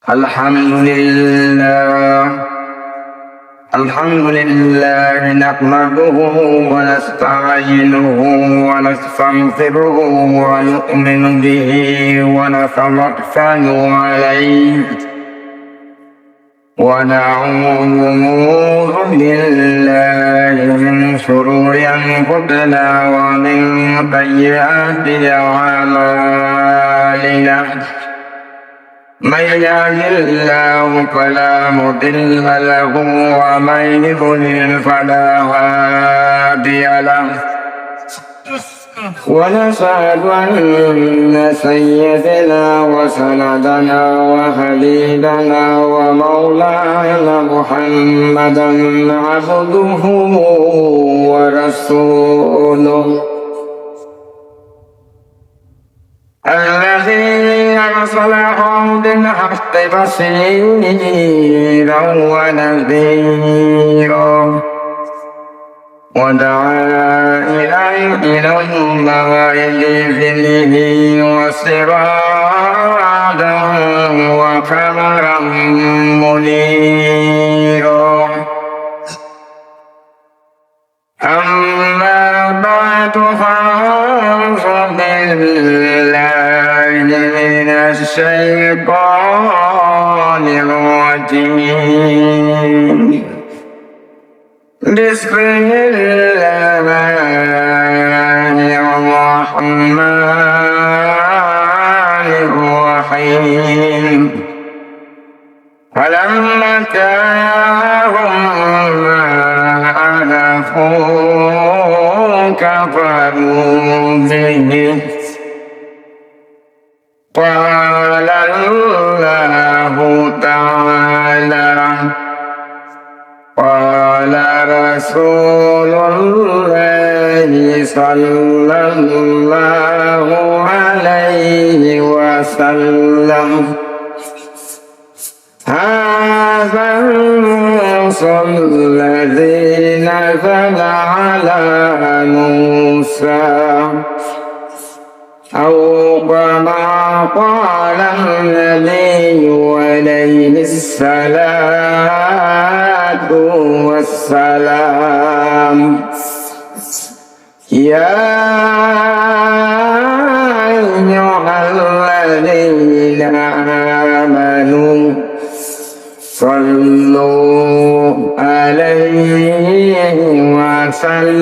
الحمد لله نحمده ونستعينه ونستغفره ونؤمن به ونتوكل عليه ونعوذ بالله من شرور أنفسنا ومن سيئات أعمالنا من يهد الله فلا مضل له ومن يضلل فلا هادي له ونشهد أن سيدنا وسندنا وحبيبنا ومولانا محمدا عبده ورسوله الذي أرسله بالحق بشيرا ونذيرا ودعا إلى الله بإذنه وسراجا وقمرا منيرا أما بعد فأعوذ بالله من الشيطان الرجيم بسم الله الرحمن الرحيم فلما جاءهم ما عرفوا كفروا به قال الله تعالى قال رسول الله صلى الله عليه وسلم هذا الموسى الذي نزل على موسى أو كما قال النبي عليه الصلاة والسلام يا أيها الذين آمنوا صلوا عليه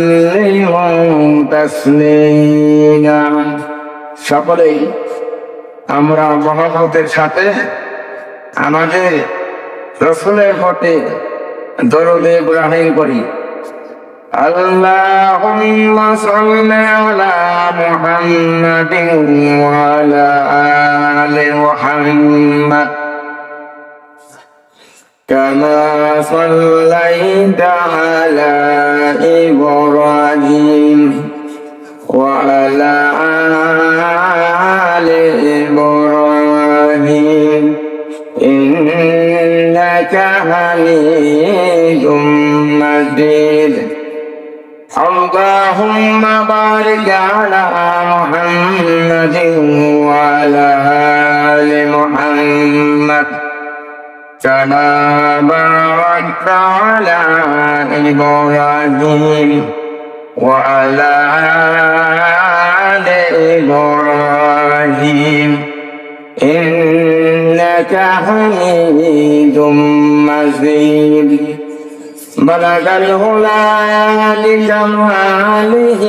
وسلموا تسليما সকলেই আমরা মহব্বতের সাথে আমাদের রাসূলের প্রতি দরুদ ইব্রাহিম করি। আল্লাহুম্মা সাল্লি আলা মুহাম্মাদিন ওয়া আলা আলি মুহাম্মাদ কামা সাল্লাইতা আলা ইব্রাহিম ওয়া আলা আলি ইব্রাহিম ইন্নাকা হামিদুম মাজিদ اللهم بارك على محمد وعلى آل محمد كما باركت على إبراهيم وعلى آل إبراهيم إنك حميد مجيد بلغ العلا بكماله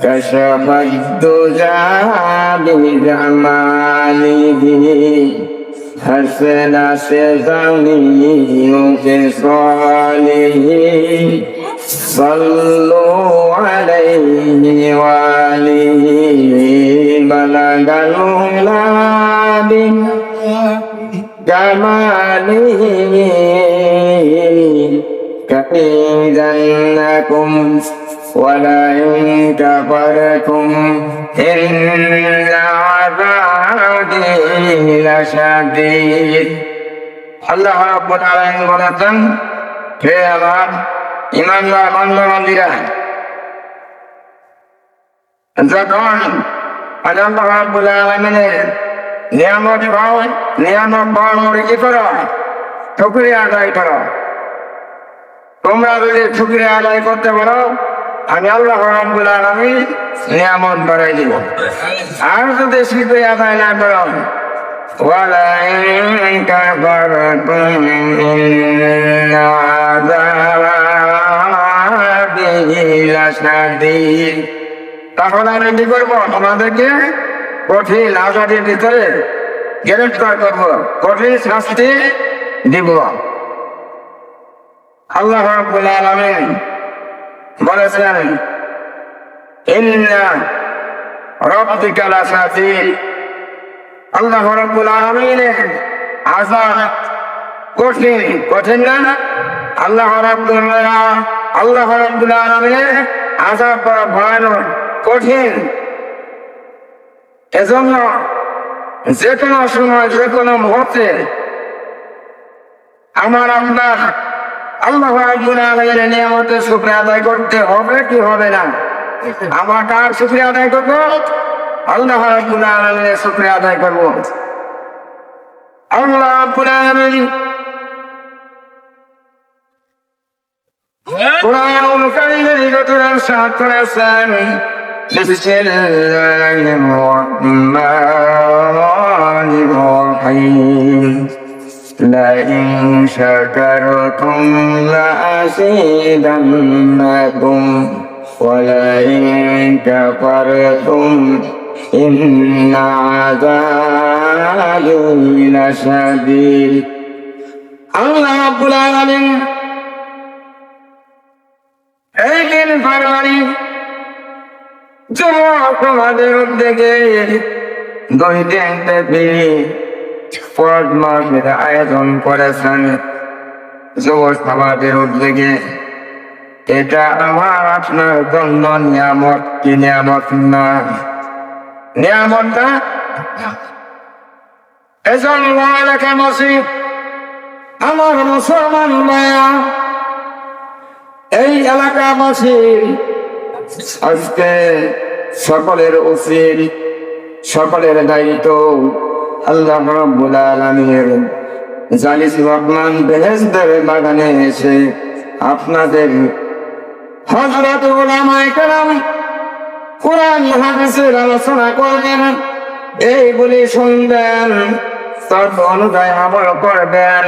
كشف الدجى بجماله حسن سزمه خصاله صلوا عليه وآله بلغ العلا جماله كإذنكم ولئن كفرتم إن عذابي لشديد আল্লাহ রাব্বুল আলামিন বলেছেন, হে আমার ঈমানদার বান্দা-বান্দীরা, যখন আল্লাহ রাব্বুল আলামিনের নিয়ামত পাও, নিয়ামত পাওয়ার কি করো? শুকরিয়া আদায় করো। তোমরা যদি শুকরিয়া আদায় করতে পারো, আমি আল্লাহ রাব্বুল আলামিন নিয়ামত বাড়াই দিব। আর যদি শুকরিয়া আদায় না করো, ওয়ালাইন কাফারতুম ইন্না আযাবি লাশাদীদ। তাহলে আমি কি করবো? তোমাদেরকে কঠিন আযাবের ভিতরে গ্রেফতার করবো, কঠিন শাস্তি দিব। আল্লাহ রাব্বুল আলামিন বলেছেন, ইন্না রাব্বিকা লাশাদীদ। আল্লাহ রাব্বুল আলামিনের আযাব কঠিন, কঠিন না? আল্লাহ রাব্বুল আলামিনের আযাব বড় ভয়ানক, কঠিন। এজন্য যে কোনো সময়, যে কোনো মুহূর্তে আমার আপনার আল্লাহ রাব্বুল আলামিনের নিয়ামতের শুকরিয়া আদায় করতে হবে কি হবে না? আমরা কার শুকরিয়া আদায় করবো? আল্লাহ রাব্বুল আলামিনের শুকরিয়া আদায় করবো। আল্লাহ রাব্বুল আলামিন কুরআনুল কারীমের ভিতরে ইরশাদ করেছেন, বিসমিল্লাহির রাহমানির রাহিম, লাইন শাকারতুম লাযীদান্নাকুম ওয়া লাইন কাফারতুম ইন্না আযাবি লাশাদীদ। আল্লাহ রাব্বুল আলামিন এই দিন ফরমানি যুবক তোমাদের উদ্যোগে 2 দিন ব্যাপী ফরজ মাহফিল আয়োজন করেছেন। যুবক সমাজের উদ্যোগে এটা আমার আপনার জন্য নিয়ামত কি নিয়ামত না? নিয়ামত না? এজন্য এলাকা মসজিদ আমার মুসলমান ভাইয়া, এই এলাকাবাসী আজকে সকলের উচিত, সকলের দায়িত্ব আল্লাহ রাব্বুল আলামিনের জালিস রহমান বেহেশতের বাগানে এসে আপনাদের হযরত উলামায়ে কেরাম কোরআন হাদিসের আলোচনা করবেন, এই বলে শুনবেন, তার অনুযায়ী আমল করবেন।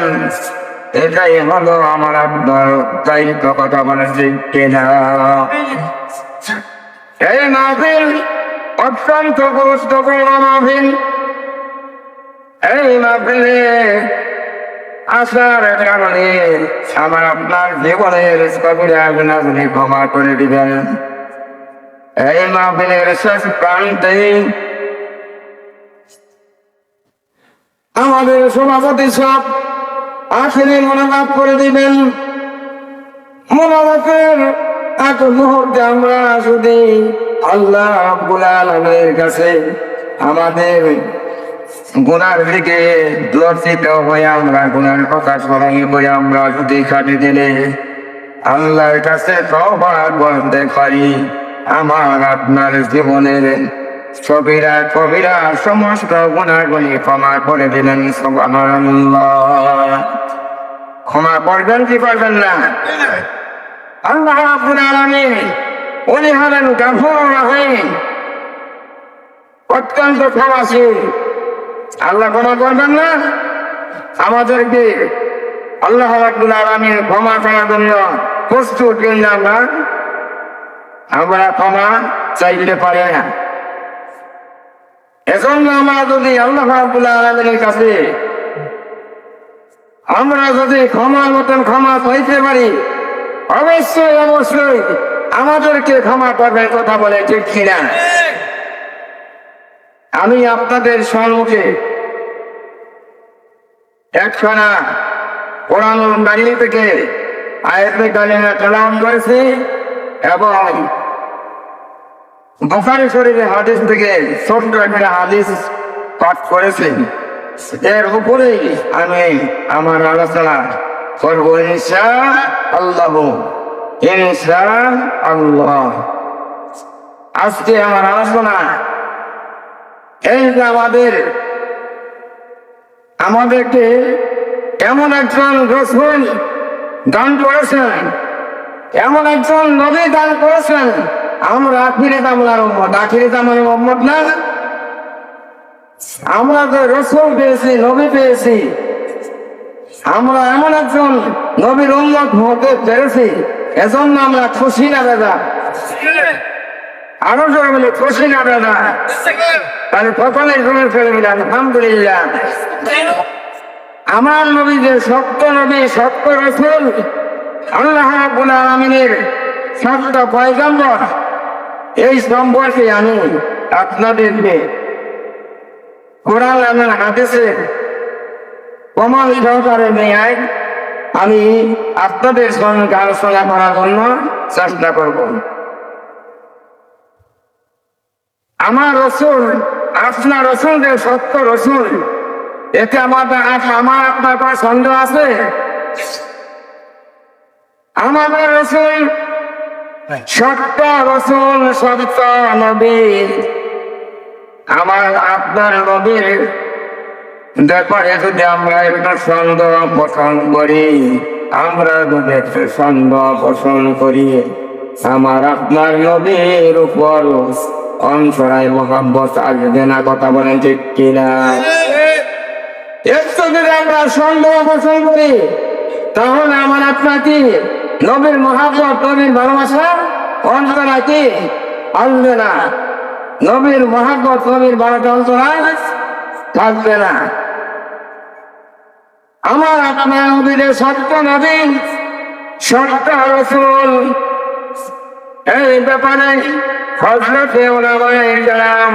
এটাই হলো আমার আপনার দায়িত্ব। কথা বলেন ঠিক কিনা? এই মাহফিল অত্যন্ত গুরুত্বপূর্ণ মাহফিল। এই মাহফিলে আসার কারণে আমার আপনার জীবনের কবিরা গুনাহগুলি ক্ষমা করে দিবেন। এই মাহফিলের শেষ প্রান্তে আমাদের সভাপতি সাহেব আখেরি মোনাজাত করে দিবেন। মোনাজাতের এক মুহূর্তে আমরা যদি আল্লাহ রাব্বুল আলামিনের কাছে আমাদের গুনার দিকে লজ্জিত হয়ে আমরা গুনার কথা স্মরণ করে আমরা যদি কাটে দিলে আল্লাহর কাছে তওবা করতে পারি, আমার আপনার জীবনের সবিরা কবিরা সমস্ত গুনাহগুলি ক্ষমা করে দিলেন। সুবহানাল্লাহ। ক্ষমা করবেন কি করবেন না? আল্লাহ রাব্বুল আলামিন উনি হলেন গফুর রহিম, অত্যন্ত ক্ষমাশীল। আল্লাহ ক্ষমা করবেন না? আমাদেরকে আল্লাহ রাব্বুল আলামিন ক্ষমা করার জন্য প্রস্তুত কিনা আমরা ক্ষমা চাইতে পারি না। এজন্য আমরা যদি আল্লাহ রাব্বুল আলামিনের কাছে আমরা যদি ক্ষমার মতন ক্ষমা চাইতে পারি, অবশ্যই অবশ্যই আমাদেরকে ক্ষমা করবে। কথা বলে ঠিক কিনা? আমি আপনাদের সম্মুখে একখানা কোরআনুল কারীম থেকে আয়াতে কারিমা তেলাওয়াত করেছি এবং বুখারী শরীফের হাদিস থেকে ছোট্ট একটা হাদিস পাঠ করেছি। এর উপরেই আমি আমার আলোচনা করবো ইনশাআল্লাহ। ইনশাআল্লাহ আজকে আমার আলোচনা এই যে আমাদের আমাদেরকে এমন একজন রাসূল দান করেছেন, এমন একজন নবী দান করেছেন, আমরা আখিরি জামানার উম্মত। আখিরি জামানার উম্মত না, আমরা যে রাসূল পেয়েছি, নবী পেয়েছি, আমরা এমন একজন নবীর উম্মত হতে পেরেছি, এজন্য আমরা খুশি না দাদা? আরো জোরে বলে খুশি না দাদা? তাহলে সকলের জোরে ফেলে দিলাম আলহামদুলিল্লাহ। আমার নবী যে সত্য নবী, সত্য রাসূল, আল্লাহ রাব্বুল আলামিনের সত্য পয়গম্বর, এই সম্পর্কে আমি আপনাদেরকে কোরআন এবং হাদিসের প্রমাণ সহকারে নিয়ে আমি আপনাদের সঙ্গে আলোচনা করার জন্য চেষ্টা করব। আমার রাসূল, আপনার রাসূল যে সত্য রাসূল, এতে আমার আপনার কোনো সন্দেহ আছে? আমাদের রাসূল সত্য রাসূল, সত্য নবী। আমার আপনার নবীর ব্যাপারে যদি আমরা একটু সন্দেহ পোষণ করি, আমরা যদি একটু সন্দেহ পোষণ করি, আমার আপনার নবীর উপর অন্তরায় মহব্বত আসবে না। কথা বলেন ঠিক কিনা? একটু যদি আমরা সন্দেহ পোষণ করি, তাহলে আমার আপনার কি নবীর মহব্বত, নবীর ভালোবাসা অন্তরায় কি আসবে না? নবীর মহব্বত, নবীর ভালোবাসা অন্তরায় থাকবে না। আমার আপনার নবীর সত্য নবী, সত্য রাসূল, এই ব্যাপারে হযরত উলামায়ে কেরাম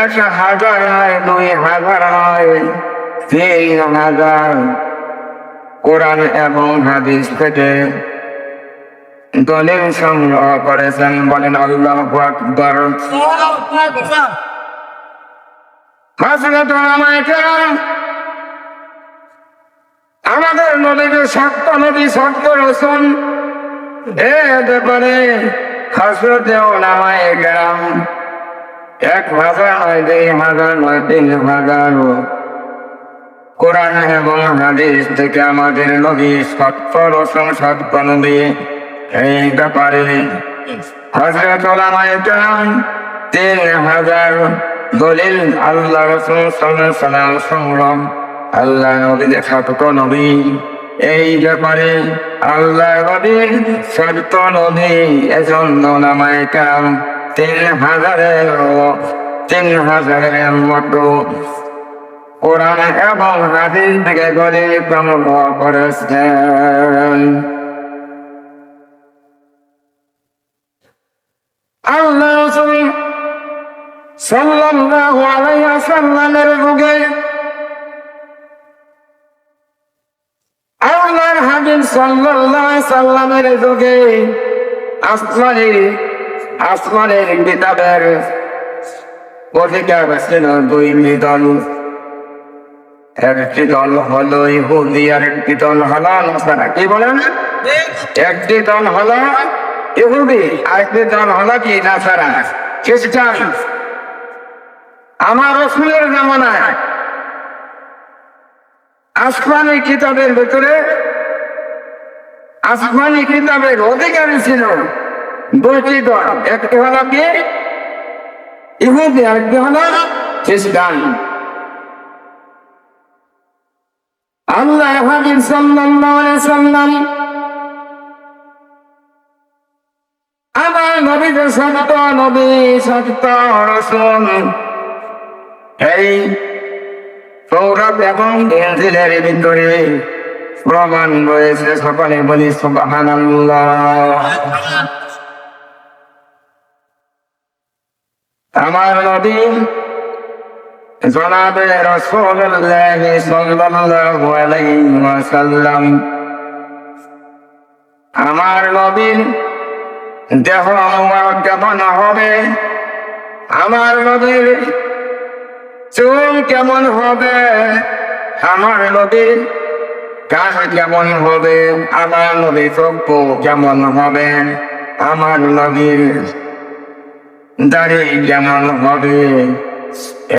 1000 নয়, 2000 নয়, 3000 কোরআন এবং হাদিস থেকে দলিল সংগ্রহ করেছেন। বলেন আল্লাহু আকবার। হযরত উলামায়ে কেরাম আমাদের নবীর সত্য নবী, সত্য রাসূল, এ ব্যাপারে হযরত উলামায়ে কেরাম 1000 নয়, 2000 নয়, 3000 কোরআন এবং হাদিস থেকে আমাদের নবী সত্য রাসূল, সত্য নবী, এই ব্যাপারে হযরত উলামায়ে কেরাম 3000 দলিল আল্লাহ রাসূল সাল্লাল্লাহু আলাইহি ওয়াসাল্লাম সংগ্রহ, আল্লাহ নবী সত্য নবী, এই ব্যাপারে আল্লাহ নবীর সত্য নবী, এজন্য উলামায়ে কেরাম 3000-এর মতো কোরআন এবং হাদিস থেকে দলিল সংগ্রহ করেছেন। আল্লাহ রাসূল সাল্লাল্লাহু আলাইহি ওয়াসাল্লামের যুগে, আল্লাহর হাবিব সাল্লাল্লাহু আলাইহি ওয়াসাল্লামের যুগে আসমানের কিতাবের অধিকার ছিল 2 দল। একটি দল হলো ইহুদি, আর একটি দল হলো নাসারা। কি বলেন? একটি দল হলো ইহুদি, আর একটি দল হলো কি নাসারা, খ্রিস্টান। আমার রাসূলের জামানায় আসমানি কিতাবের ভিতরে, আসমানি কিতাবের অধিকারী ছিল 2টি দল। একটি হলো কি ইহুদি, আর একটি হলো খ্রিস্টান। আল্লাহ হাবিব সাল্লাল্লাহু আলাইহি ওয়াসাল্লাম আমার নবী যে সত্য নবী, সত্য রাসূল, এই তৌরাত এবং ইনজিলের ভিতরে প্রমাণ রয়েছে। সকলে বলি সুবহানাল্লাহ। আমার নবী জনাবে রাসূলুল্লাহ সাল্লাল্লাহু আলাইহি ওয়াসাল্লাম, আমার নবীর দেহ কেমন হবে, আমার নবীর চুল কেমন হবে, আমার নবীর কান কেমন হবে, আমার নবীর চক্ষু কেমন হবে, আমার নবীর দাড়ি কেমন হবে,